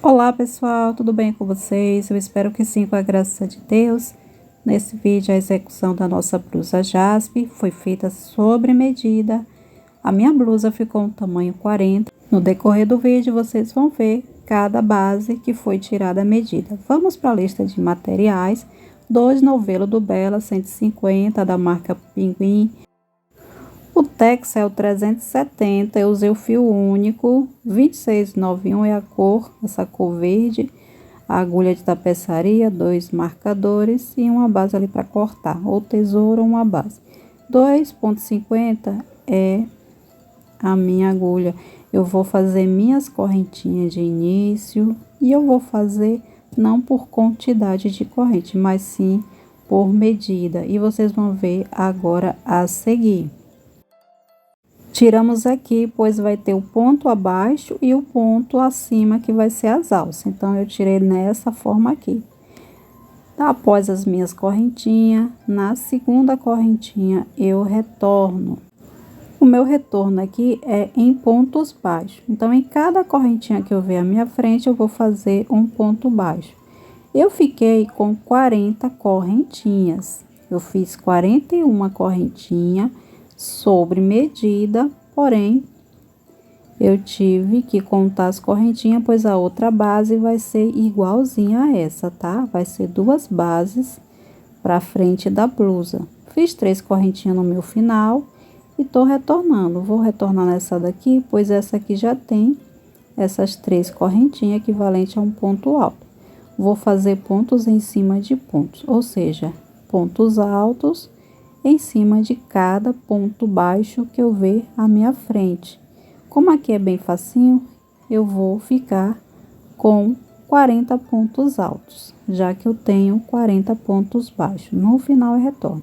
Olá pessoal, tudo bem com vocês? Eu espero que sim, com a graça de Deus. Nesse vídeo a execução da nossa blusa Jaspe foi feita sobre medida. A minha blusa ficou no tamanho 40. No decorrer do vídeo vocês vão ver cada base que foi tirada a medida. Vamos para a lista de materiais. 2 novelo do Bella 150 da marca Pinguim. O Tex é o 370, eu usei o fio único, 2691 é a cor, essa cor verde, a agulha de tapeçaria, 2 marcadores e uma base ali para cortar, ou tesoura ou uma base. 2,50 é a minha agulha. Eu vou fazer minhas correntinhas de início e eu vou fazer não por quantidade de corrente, mas sim por medida. E vocês vão ver agora a seguir. Tiramos aqui, pois vai ter o ponto abaixo e o ponto acima, que vai ser as alças. Então, eu tirei nessa forma aqui. Após as minhas correntinhas, na segunda correntinha, eu retorno. O meu retorno aqui é em pontos baixos. Então, em cada correntinha que eu ver à minha frente, eu vou fazer um ponto baixo. Eu fiquei com 40 correntinhas. Eu fiz 41 correntinhas sobre medida, porém eu tive que contar as correntinhas, pois a outra base vai ser igualzinha a essa, tá? Vai ser 2 bases para frente da blusa. Fiz 3 correntinhas no meu final e tô retornando. Vou retornar nessa daqui, pois essa aqui já tem essas 3 correntinhas equivalente a um ponto alto. Vou fazer pontos em cima de pontos, ou seja, pontos altos em cima de cada ponto baixo que eu ver à minha frente. Como aqui é bem facinho, eu vou ficar com 40 pontos altos, já que eu tenho 40 pontos baixos. No final eu retorno.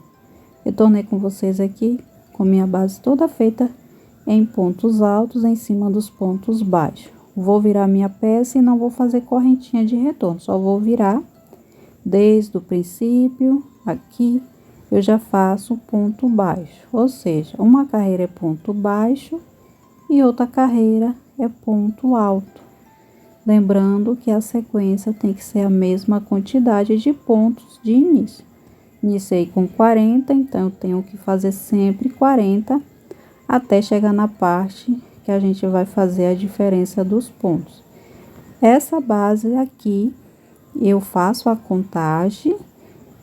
Retornei com vocês aqui com minha base toda feita em pontos altos em cima dos pontos baixos. Vou virar minha peça e não vou fazer correntinha de retorno, só vou virar desde o princípio aqui. Eu já faço ponto baixo, ou seja, uma carreira é ponto baixo e outra carreira é ponto alto. Lembrando que a sequência tem que ser a mesma quantidade de pontos de início. Iniciei com 40, então eu tenho que fazer sempre 40 até chegar na parte que a gente vai fazer a diferença dos pontos. Essa base aqui, eu faço a contagem.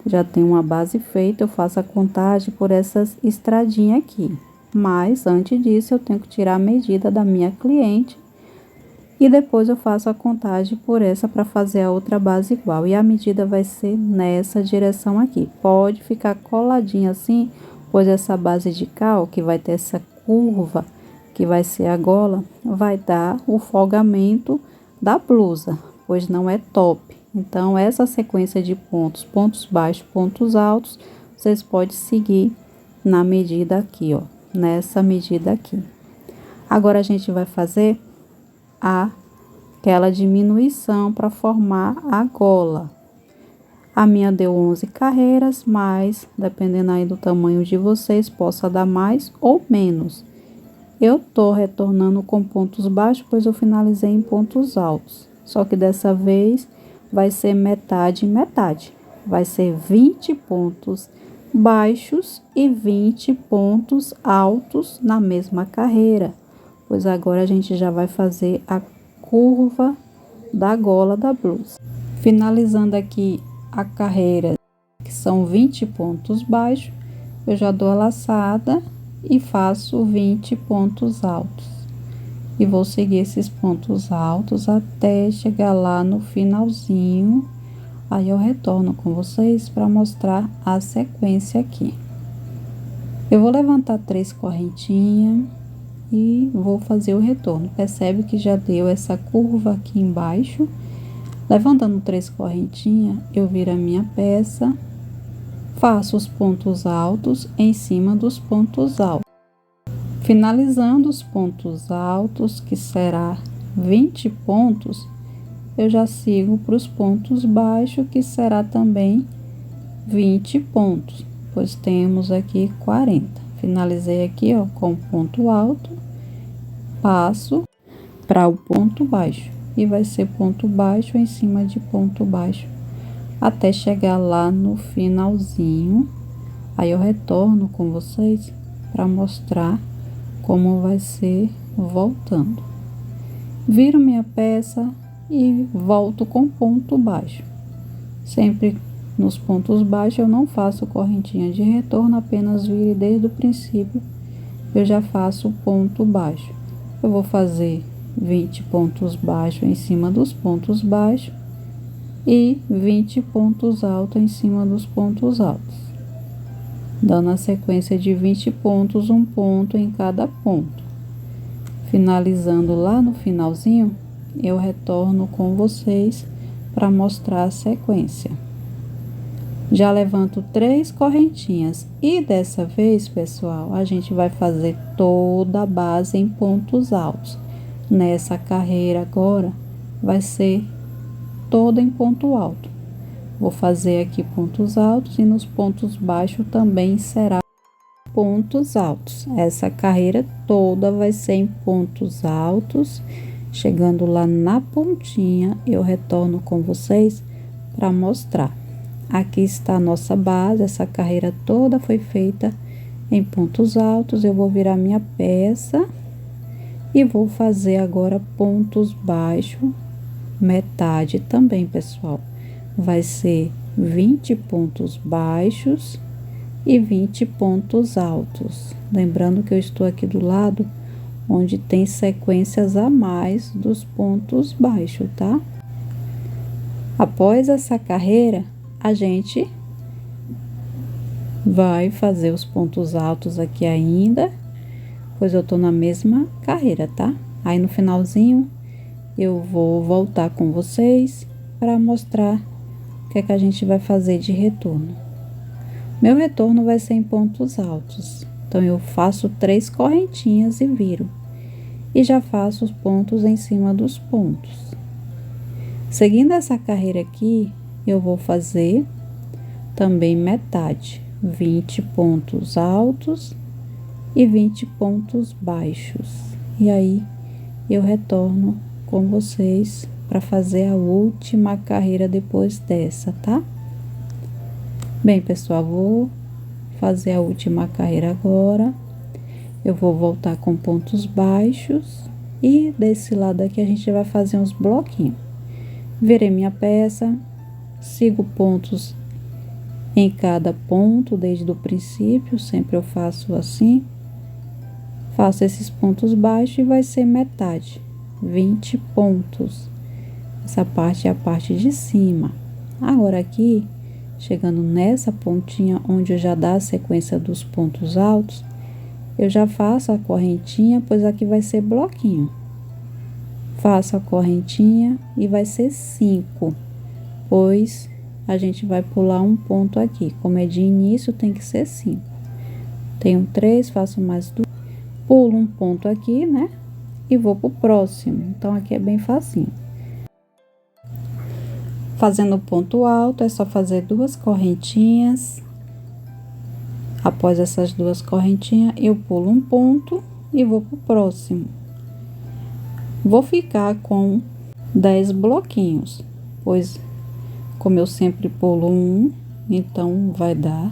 Já tem uma base feita, eu faço a contagem por essas estradinhas aqui. Mas, antes disso, eu tenho que tirar a medida da minha cliente. E depois eu faço a contagem por essa para fazer a outra base igual. E a medida vai ser nessa direção aqui. Pode ficar coladinha assim, pois essa base de cal, que vai ter essa curva, que vai ser a gola, vai dar o folgamento da blusa, pois não é top. Então, essa sequência de pontos, pontos baixos, pontos altos, vocês podem seguir na medida aqui, ó, nessa medida aqui. Agora, a gente vai fazer aquela diminuição para formar a gola. A minha deu 11 carreiras, mas, dependendo aí do tamanho de vocês, possa dar mais ou menos. Eu tô retornando com pontos baixos, pois eu finalizei em pontos altos. Só que dessa vez vai ser metade e metade. Vai ser 20 pontos baixos e 20 pontos altos na mesma carreira. Pois agora a gente já vai fazer a curva da gola da blusa. Finalizando aqui a carreira, que são 20 pontos baixos, eu já dou a laçada e faço 20 pontos altos. E vou seguir esses pontos altos até chegar lá no finalzinho. Aí eu retorno com vocês para mostrar a sequência aqui. Eu vou levantar 3 correntinhas e vou fazer o retorno. Percebe que já deu essa curva aqui embaixo. Levantando 3 correntinhas, eu viro a minha peça, faço os pontos altos em cima dos pontos altos. Finalizando os pontos altos, que será 20 pontos, eu já sigo para os pontos baixos, que será também 20 pontos, pois temos aqui 40. Finalizei aqui, ó, com ponto alto, passo para o ponto baixo e vai ser ponto baixo em cima de ponto baixo, até chegar lá no finalzinho. Aí eu retorno com vocês para mostrar como vai ser voltando. Viro minha peça e volto com ponto baixo. Sempre nos pontos baixos eu não faço correntinha de retorno, apenas vire desde o princípio, eu já faço ponto baixo. Eu vou fazer 20 pontos baixos em cima dos pontos baixos e 20 pontos altos em cima dos pontos altos, dando a sequência de 20 pontos, um ponto em cada ponto. Finalizando lá no finalzinho, eu retorno com vocês para mostrar a sequência. Já levanto 3 correntinhas e dessa vez, pessoal, a gente vai fazer toda a base em pontos altos. Nessa carreira agora vai ser toda em ponto alto. Vou fazer aqui pontos altos e nos pontos baixos também será pontos altos. Essa carreira toda vai ser em pontos altos. Chegando lá na pontinha, eu retorno com vocês para mostrar. Aqui está a nossa base, essa carreira toda foi feita em pontos altos. Eu vou virar minha peça e vou fazer agora pontos baixos, metade também, pessoal. Vai ser 20 pontos baixos e 20 pontos altos. Lembrando que eu estou aqui do lado onde tem sequências a mais dos pontos baixos, tá? Após essa carreira, a gente vai fazer os pontos altos aqui ainda, pois eu tô na mesma carreira, tá? Aí no finalzinho eu vou voltar com vocês para mostrar o que é que a gente vai fazer de retorno. Meu retorno vai ser em pontos altos, então eu faço 3 correntinhas e viro, e já faço os pontos em cima dos pontos. Seguindo essa carreira aqui, eu vou fazer também metade, 20 pontos altos e 20 pontos baixos. E aí eu retorno com vocês para fazer a última carreira depois dessa, tá? Bem, pessoal, vou fazer a última carreira agora. Eu vou voltar com pontos baixos e desse lado aqui a gente vai fazer uns bloquinhos. Virei minha peça, sigo pontos em cada ponto desde o princípio, sempre eu faço assim. Faço esses pontos baixos e vai ser metade, 20 pontos. Essa parte é a parte de cima. Agora aqui, chegando nessa pontinha onde eu já dá a sequência dos pontos altos, eu já faço a correntinha, pois aqui vai ser bloquinho. Faço a correntinha e vai ser 5, pois a gente vai pular um ponto aqui. Como é de início, tem que ser 5. Tenho 3, faço mais 2, pulo um ponto aqui, né? E vou pro próximo. Então, aqui é bem facinho. Fazendo o ponto alto, é só fazer 2 correntinhas. Após essas 2 correntinhas, eu pulo um ponto e vou pro próximo. Vou ficar com 10 bloquinhos, pois como eu sempre pulo um, então vai dar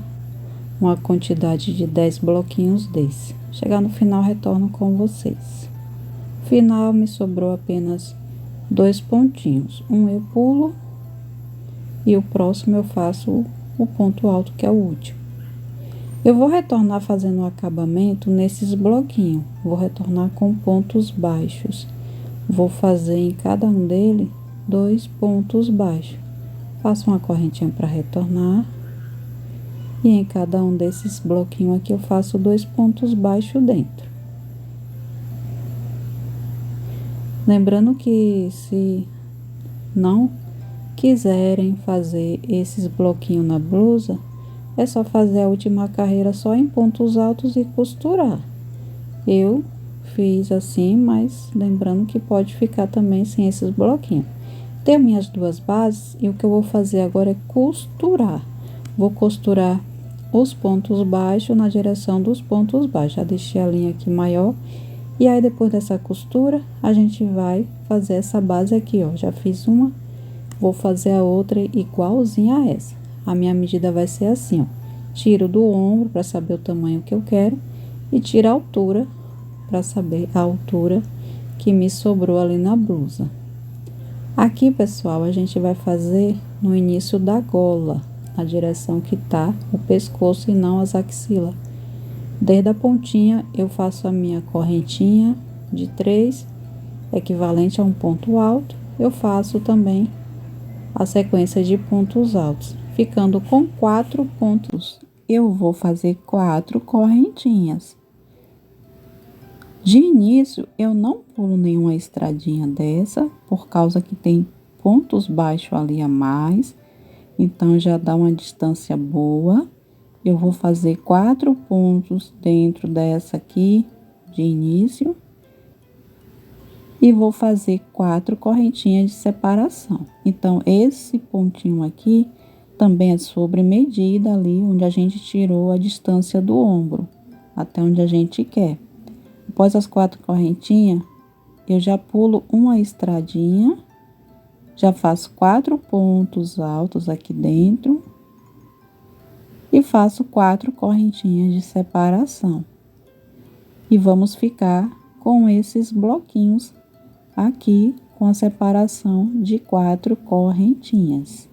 uma quantidade de 10 bloquinhos desse. Chegar no final, retorno com vocês. Final, me sobrou apenas 2 pontinhos. Um eu pulo e o próximo eu faço o ponto alto, que é o último. Eu vou retornar fazendo o acabamento nesses bloquinhos. Vou retornar com pontos baixos. Vou fazer em cada um deles 2 pontos baixos. Faço uma correntinha para retornar. E em cada um desses bloquinhos aqui eu faço 2 pontos baixos dentro. Lembrando que se não quiserem fazer esses bloquinhos na blusa, é só fazer a última carreira só em pontos altos e costurar. Eu fiz assim, mas lembrando que pode ficar também sem esses bloquinhos. Tenho minhas 2 bases e o que eu vou fazer agora é costurar. Vou costurar os pontos baixos na direção dos pontos baixos. Já deixei a linha aqui maior E aí, depois dessa costura, a gente vai fazer essa base aqui, ó. Já fiz uma, vou fazer a outra igualzinha a essa. A minha medida vai ser assim, ó. Tiro do ombro para saber o tamanho que eu quero e tiro a altura para saber a altura que me sobrou ali na blusa. Aqui, pessoal, a gente vai fazer no início da gola, na direção que tá o pescoço e não as axilas. Desde a pontinha, eu faço a minha correntinha de 3, equivalente a um ponto alto. Eu faço também a sequência de pontos altos, ficando com 4 pontos. Eu vou fazer 4 correntinhas. De início, eu não pulo nenhuma estradinha dessa, por causa que tem pontos baixos ali a mais. Então, já dá uma distância boa. Eu vou fazer 4 pontos dentro dessa aqui, de início. E vou fazer 4 correntinhas de separação. Então, esse pontinho aqui também é sobre medida ali, onde a gente tirou a distância do ombro, até onde a gente quer. Após as 4 correntinhas, eu já pulo uma estradinha, já faço 4 pontos altos aqui dentro e faço 4 correntinhas de separação. E vamos ficar com esses bloquinhos aqui com a separação de 4 correntinhas.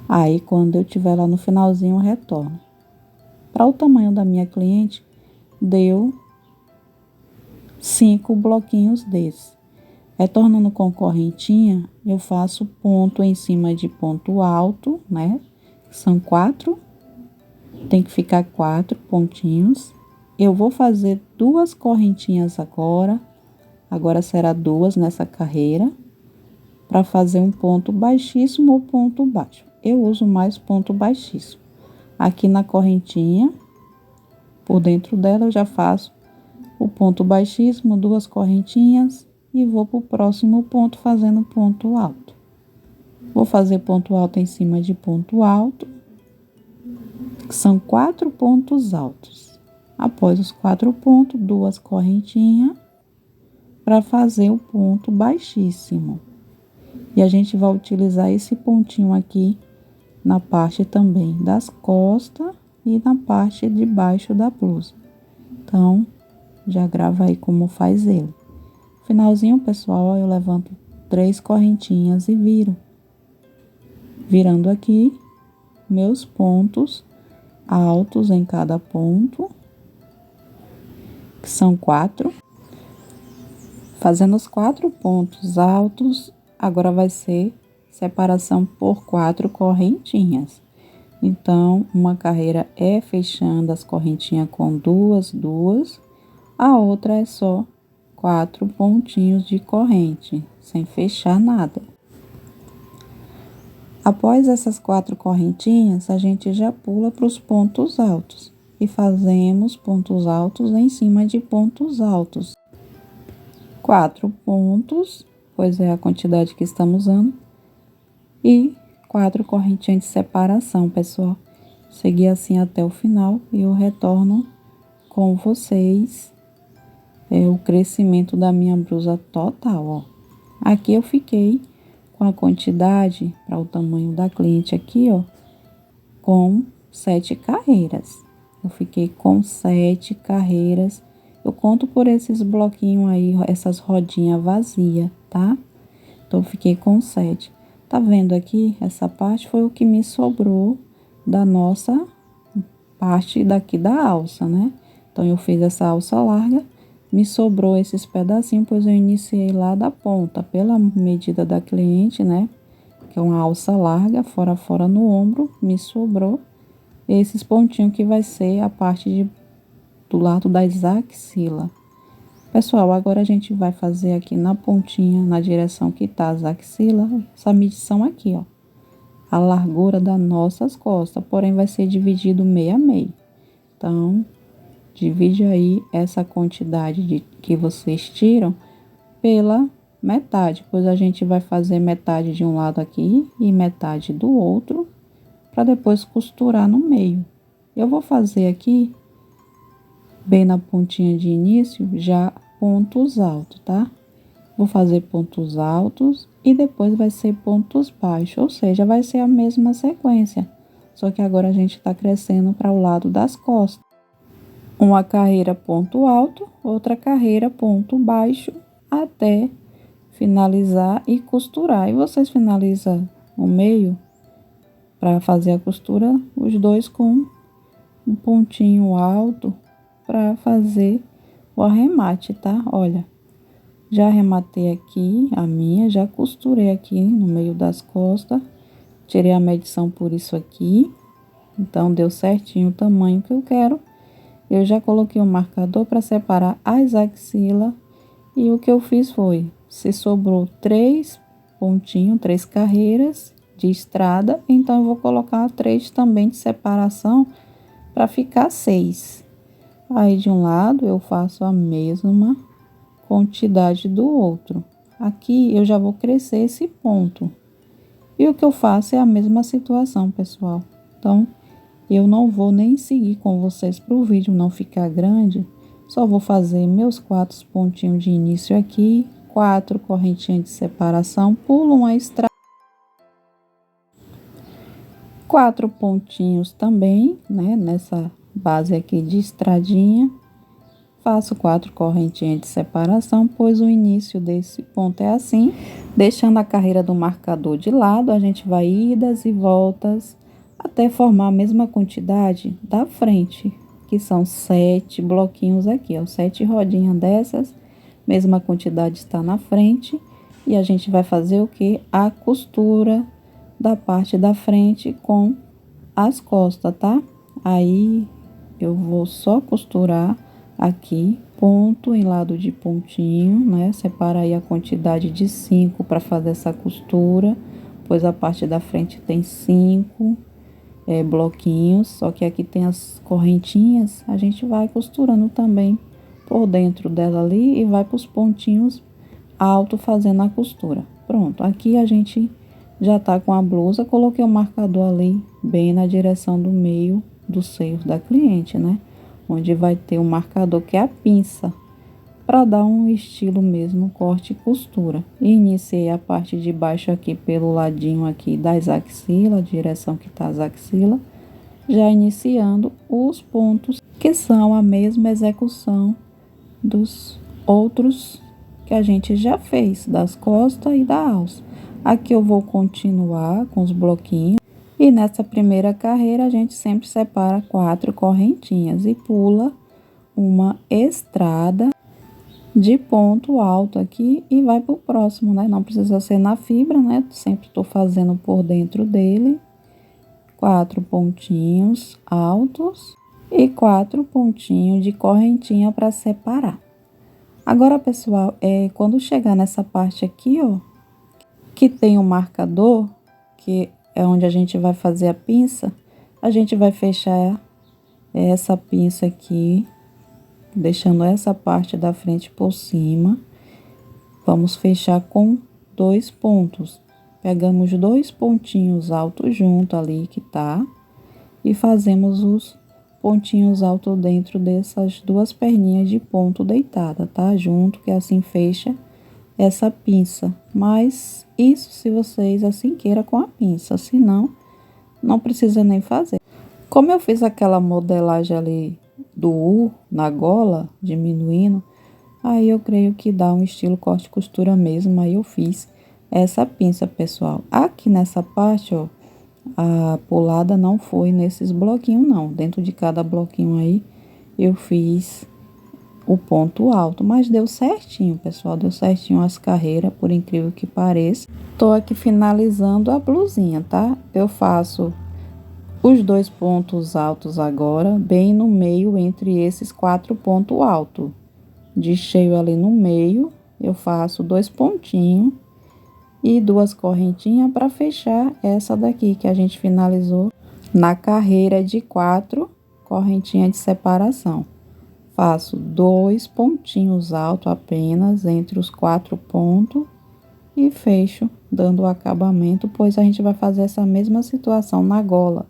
Aí, quando eu tiver lá no finalzinho, eu retorno. Para o tamanho da minha cliente, deu 5 bloquinhos desses. Retornando com correntinha, eu faço ponto em cima de ponto alto, né? São 4. Tem que ficar 4 pontinhos. Eu vou fazer 2 correntinhas agora. Agora será 2 nessa carreira. Para fazer um ponto baixíssimo ou ponto baixo. Eu uso mais ponto baixíssimo. Aqui na correntinha, por dentro dela, eu já faço o ponto baixíssimo, 2 correntinhas e vou para o próximo ponto fazendo ponto alto. Vou fazer ponto alto em cima de ponto alto, que são 4 pontos altos. Após os 4 pontos, 2 correntinhas para fazer o ponto baixíssimo. E a gente vai utilizar esse pontinho aqui na parte também das costas e na parte de baixo da blusa. Então, já grava aí como faz ele. Finalzinho, pessoal, eu levanto 3 correntinhas e viro. Virando aqui, meus pontos altos em cada ponto, que são 4. Fazendo os 4 pontos altos, agora vai ser separação por 4 correntinhas. Então, uma carreira é fechando as correntinhas com 2, a outra é só 4 pontinhos de corrente, sem fechar nada. Após essas 4 correntinhas, a gente já pula para os pontos altos e fazemos pontos altos em cima de pontos altos. 4 pontos, pois é a quantidade que estamos usando, e 4 correntinhas de separação, pessoal. Seguir assim até o final e eu retorno com vocês o crescimento da minha blusa total, ó. Aqui eu fiquei com a quantidade para o tamanho da cliente aqui, ó, com 7 carreiras. Eu fiquei com 7 carreiras. Eu conto por esses bloquinhos aí, essas rodinhas vazias, tá? Então, eu fiquei com 7. Tá vendo aqui? Essa parte foi o que me sobrou da nossa parte daqui da alça, né? Então, eu fiz essa alça larga, me sobrou esses pedacinhos, pois eu iniciei lá da ponta, pela medida da cliente, né? Que é uma alça larga, fora no ombro, me sobrou esses pontinhos que vai ser a parte do lado das axilas. Pessoal, agora a gente vai fazer aqui na pontinha, na direção que tá as axilas, essa medição aqui, ó. A largura das nossas costas, porém vai ser dividido meio a meio. Então, divide aí essa quantidade que vocês tiram pela metade, pois a gente vai fazer metade de um lado aqui e metade do outro, para depois costurar no meio. Eu vou fazer aqui, bem na pontinha de início, já pontos altos, tá? Vou fazer pontos altos e depois vai ser pontos baixos, ou seja, vai ser a mesma sequência. Só que agora a gente tá crescendo para o lado das costas. Uma carreira ponto alto, outra carreira ponto baixo, até finalizar e costurar. E vocês finalizam o meio para fazer a costura, os dois com um pontinho alto para fazer o arremate, tá? Olha, já arrematei aqui a minha, já costurei aqui no meio das costas, tirei a medição por isso aqui, então deu certinho o tamanho que eu quero. Eu já coloquei o marcador para separar as axilas e o que eu fiz foi, se sobrou 3 pontinhos, 3 carreiras de estrada, então eu vou colocar 3 também de separação para ficar 6. Aí de um lado eu faço a mesma quantidade do outro. Aqui eu já vou crescer esse ponto. E o que eu faço é a mesma situação, pessoal. Então, eu não vou nem seguir com vocês para o vídeo não ficar grande. Só vou fazer meus 4 pontinhos de início aqui, 4 correntinhas de separação, pulo uma estrada, 4 pontinhos também, né, nessa base aqui de estradinha. Faço 4 correntinhas de separação, pois o início desse ponto é assim. Deixando a carreira do marcador de lado, a gente vai idas e voltas até formar a mesma quantidade da frente, que são 7 bloquinhos aqui, ó, 7 rodinhas dessas, mesma quantidade está na frente. E a gente vai fazer o que? A costura da parte da frente com as costas, tá? Aí eu vou só costurar aqui, ponto em lado de pontinho, né? Separa aí a quantidade de 5 para fazer essa costura, pois a parte da frente tem 5 bloquinhos, só que aqui tem as correntinhas, a gente vai costurando também por dentro dela ali e vai para os pontinhos alto fazendo a costura. Pronto, aqui a gente já tá com a blusa, coloquei o marcador ali bem na direção do meio do seio da cliente, né? Onde vai ter o marcador que é a pinça, para dar um estilo mesmo, corte e costura. Iniciei a parte de baixo aqui pelo ladinho aqui das axilas, direção que tá as axilas, já iniciando os pontos que são a mesma execução dos outros que a gente já fez, das costas e da alça. Aqui eu vou continuar com os bloquinhos. E nessa primeira carreira, a gente sempre separa 4 correntinhas e pula uma estrada de ponto alto aqui e vai pro próximo, né? Não precisa ser na fibra, né? Sempre tô fazendo por dentro dele. 4 pontinhos altos e 4 pontinhos de correntinha para separar. Agora, pessoal, quando chegar nessa parte aqui, ó, que tem o marcador, que é onde a gente vai fazer a pinça, a gente vai fechar essa pinça aqui, deixando essa parte da frente por cima. Vamos fechar com 2 pontos. Pegamos 2 pontinhos altos junto ali que tá e fazemos os pontinhos altos dentro dessas 2 perninhas de ponto deitada, tá? Junto, que assim fecha essa pinça. Mas isso se vocês assim queiram com a pinça, se não, não precisa nem fazer. Como eu fiz aquela modelagem ali do U na gola, diminuindo, aí eu creio que dá um estilo corte e costura mesmo, aí eu fiz essa pinça, pessoal. Aqui nessa parte, ó, a pulada não foi nesses bloquinhos, não. Dentro de cada bloquinho aí, eu fiz o ponto alto, mas deu certinho, pessoal, deu certinho as carreiras, por incrível que pareça. Tô aqui finalizando a blusinha, tá? Eu faço os 2 pontos altos agora, bem no meio entre esses 4 pontos altos. De cheio ali no meio, eu faço 2 pontinhos e 2 correntinhas para fechar essa daqui que a gente finalizou na carreira de 4 correntinhas de separação. Faço 2 pontinhos altos apenas entre os 4 pontos e fecho dando o acabamento, pois a gente vai fazer essa mesma situação na gola.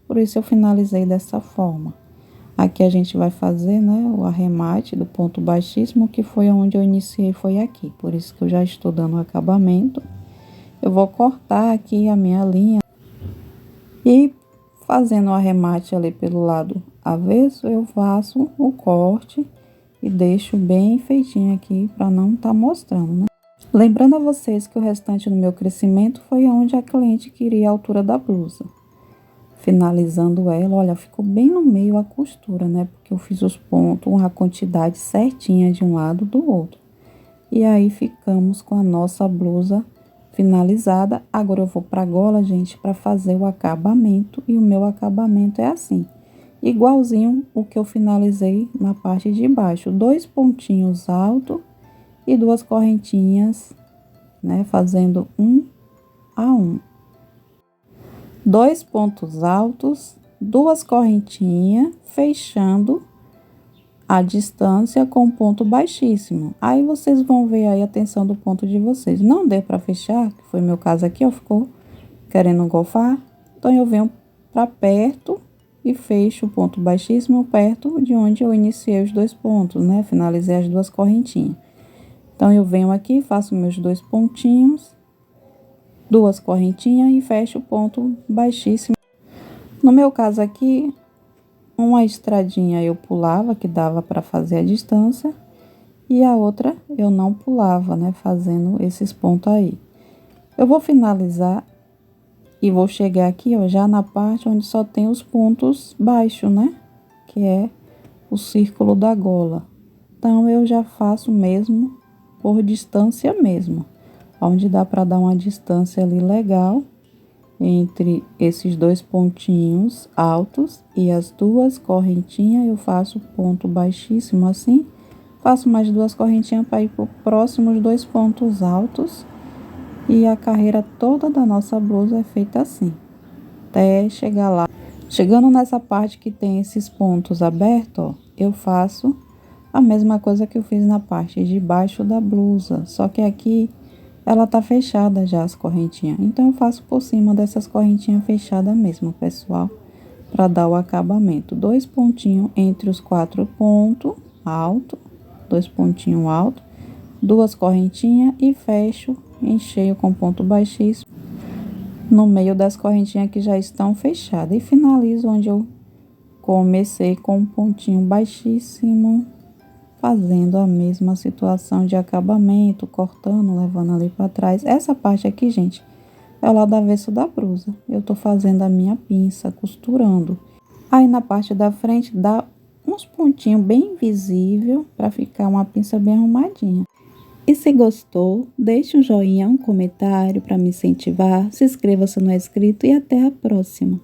Por isso eu finalizei dessa forma. Aqui a gente vai fazer, né, o arremate do ponto baixíssimo, que foi onde eu iniciei, foi aqui. Por isso que eu já estou dando o acabamento. Eu vou cortar aqui a minha linha e fazendo o arremate ali pelo lado avesso, eu faço o corte e deixo bem feitinho aqui para não estar mostrando, né? Lembrando a vocês que o restante do meu crescimento foi onde a cliente queria a altura da blusa. Finalizando ela, olha, ficou bem no meio a costura, né? Porque eu fiz os pontos, a quantidade certinha de um lado do outro. E aí ficamos com a nossa blusa finalizada. Agora eu vou pra gola, gente, para fazer o acabamento. E o meu acabamento é assim, igualzinho o que eu finalizei na parte de baixo. 2 pontinhos altos e 2 correntinhas, né? Fazendo 1 a 1. 2 pontos altos, 2 correntinhas, fechando a distância com ponto baixíssimo. Aí vocês vão ver aí a tensão do ponto de vocês. Não deu para fechar, que foi meu caso aqui, ó, ficou querendo golfar. Então eu venho para perto e fecho o ponto baixíssimo perto de onde eu iniciei os 2 pontos, né? Finalizei as 2 correntinhas. Então eu venho aqui, faço meus 2 pontinhos, 2 correntinhas e fecho o ponto baixíssimo. No meu caso aqui, uma estradinha eu pulava, que dava para fazer a distância, e a outra eu não pulava, né, fazendo esses pontos aí. Eu vou finalizar e vou chegar aqui, ó, já na parte onde só tem os pontos baixos, né, que é o círculo da gola. Então eu já faço mesmo por distância mesmo, onde dá para dar uma distância ali legal entre esses 2 pontinhos altos e as 2 correntinhas. Eu faço ponto baixíssimo assim, faço mais 2 correntinhas para ir para os próximos 2 pontos altos, e a carreira toda da nossa blusa é feita assim, até chegar lá. Chegando nessa parte que tem esses pontos abertos, ó, eu faço a mesma coisa que eu fiz na parte de baixo da blusa, só que aqui ela tá fechada já as correntinhas. Então eu faço por cima dessas correntinhas fechadas mesmo, pessoal, para dar o acabamento. 2 pontinhos entre os 4 pontos alto, 2 pontinhos alto, 2 correntinhas e fecho em cheio com ponto baixíssimo no meio das correntinhas que já estão fechadas, e finalizo onde eu comecei com um pontinho baixíssimo, fazendo a mesma situação de acabamento, cortando, levando ali para trás. Essa parte aqui, gente, é o lado avesso da blusa. Eu tô fazendo a minha pinça, costurando. Aí na parte da frente dá uns pontinhos bem visível para ficar uma pinça bem arrumadinha. E se gostou, deixe um joinha, um comentário para me incentivar. Se inscreva se não é inscrito e até a próxima.